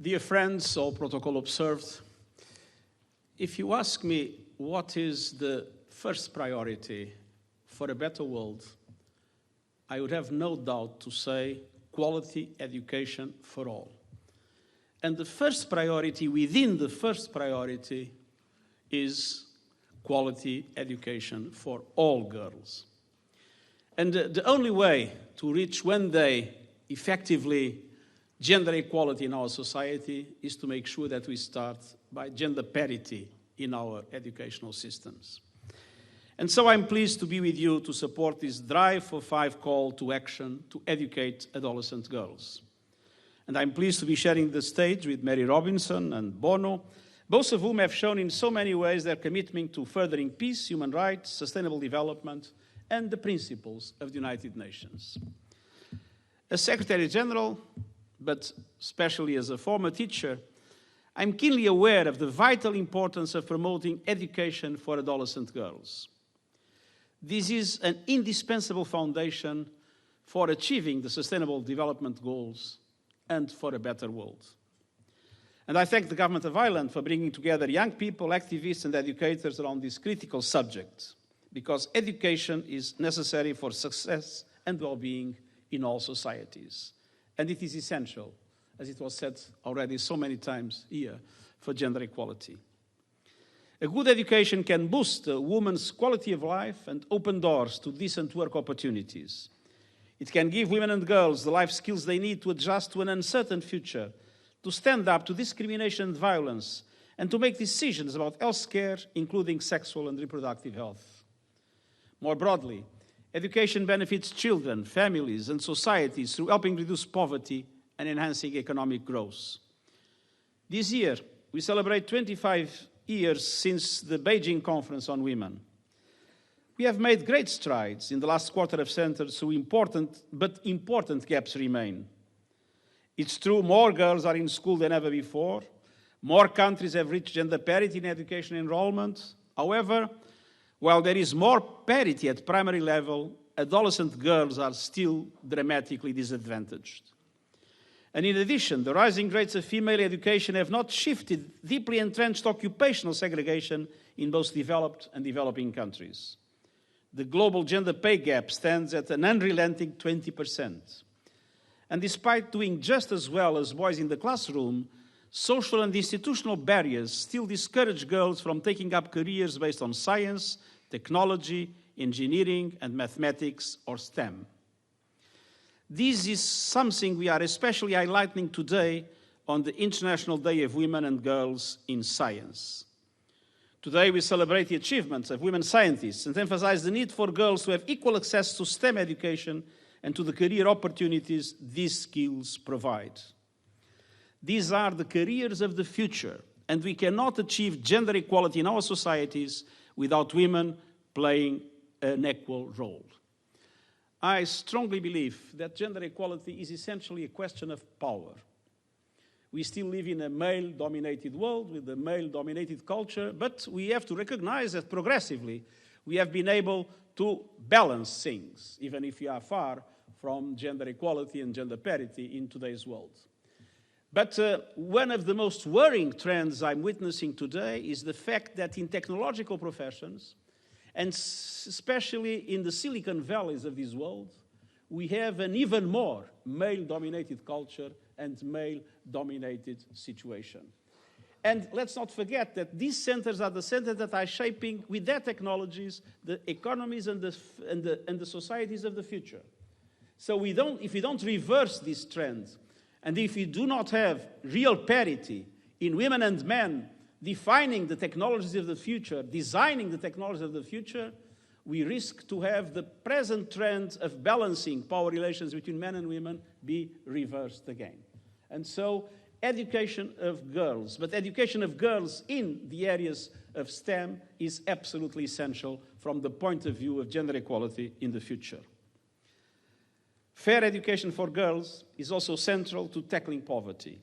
Dear friends, all protocol observed, if you ask me what is the first priority for a better world, I would have no doubt to say quality education for all. And the first priority within the first priority is quality education for all girls. And the only way to reach one day effectively gender equality in our society is to make sure that we start by gender parity in our educational systems. And so I'm pleased to be with you to support this Drive for 5 call to action to educate adolescent girls. And I'm pleased to be sharing the stage with Mary Robinson and Bono, both of whom have shown in so many ways their commitment to furthering peace, human rights, sustainable development, and the principles of the United Nations. As Secretary General, but especially as a former teacher, I'm keenly aware of the vital importance of promoting education for adolescent girls. This is an indispensable foundation for achieving the Sustainable Development Goals and for a better world. And I thank the Government of Ireland for bringing together young people, activists and educators around this critical subject, because education is necessary for success and well-being in all societies. And it is essential, as it was said already so many times here, for gender equality. A good education can boost a woman's quality of life and open doors to decent work opportunities. It can give women and girls the life skills they need to adjust to an uncertain future, to stand up to discrimination and violence, and to make decisions about health care, including sexual and reproductive health. More broadly, education benefits children, families, and societies through helping reduce poverty and enhancing economic growth. This year, we celebrate 25 years since the Beijing Conference on Women. We have made great strides in the last quarter of century, so important gaps remain. It's true, more girls are in school than ever before. More countries have reached gender parity in education enrollment. However, while there is more parity at primary level, adolescent girls are still dramatically disadvantaged. And in addition, the rising rates of female education have not shifted deeply entrenched occupational segregation in both developed and developing countries. The global gender pay gap stands at an unrelenting 20%. And despite doing just as well as boys in the classroom, social and institutional barriers still discourage girls from taking up careers based on science, technology, engineering, and mathematics, or STEM. This is something we are especially highlighting today on the International Day of Women and Girls in Science. Today we celebrate the achievements of women scientists and emphasize the need for girls to have equal access to STEM education and to the career opportunities these skills provide. These are the careers of the future, and we cannot achieve gender equality in our societies without women playing an equal role. I strongly believe that gender equality is essentially a question of power. We still live in a male-dominated world with a male-dominated culture, but we have to recognize that progressively we have been able to balance things, even if we are far from gender equality and gender parity in today's world. But one of the most worrying trends I'm witnessing today is the fact that in technological professions, and especially in the Silicon Valleys of this world, we have an even more male-dominated culture and male-dominated situation. And let's not forget that these centers are the centers that are shaping, with their technologies, the economies and the societies of the future. So if we don't reverse this trend, and if we do not have real parity in women and men defining the technologies of the future, designing the technologies of the future, we risk to have the present trend of balancing power relations between men and women be reversed again. And so education of girls, but education of girls in the areas of STEM is absolutely essential from the point of view of gender equality in the future. Fair education for girls is also central to tackling poverty.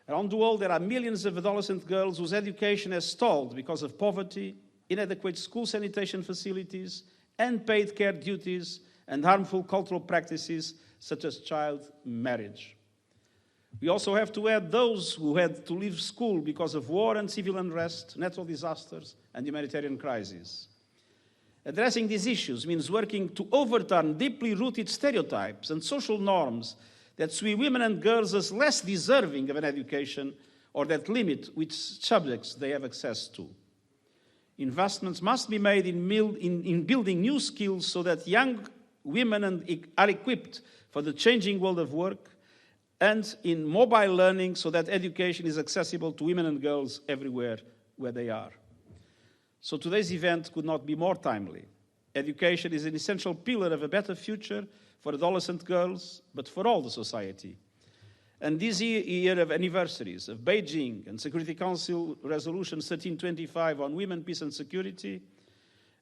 Around the world, there are millions of adolescent girls whose education has stalled because of poverty, inadequate school sanitation facilities, unpaid care duties, and harmful cultural practices such as child marriage. We also have to add those who had to leave school because of war and civil unrest, natural disasters, and humanitarian crises. Addressing these issues means working to overturn deeply rooted stereotypes and social norms that see women and girls as less deserving of an education or that limit which subjects they have access to. Investments must be made in building new skills so that young women are equipped for the changing world of work, and in mobile learning so that education is accessible to women and girls everywhere where they are. So today's event could not be more timely. Education is an essential pillar of a better future for adolescent girls, but for all the society. And this year of anniversaries of Beijing and Security Council Resolution 1325 on Women, Peace and Security,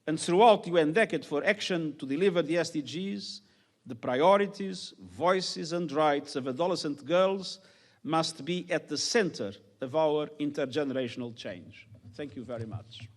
and throughout the UN Decade for Action to deliver the SDGs, the priorities, voices and rights of adolescent girls must be at the center of our intergenerational change. Thank you very much.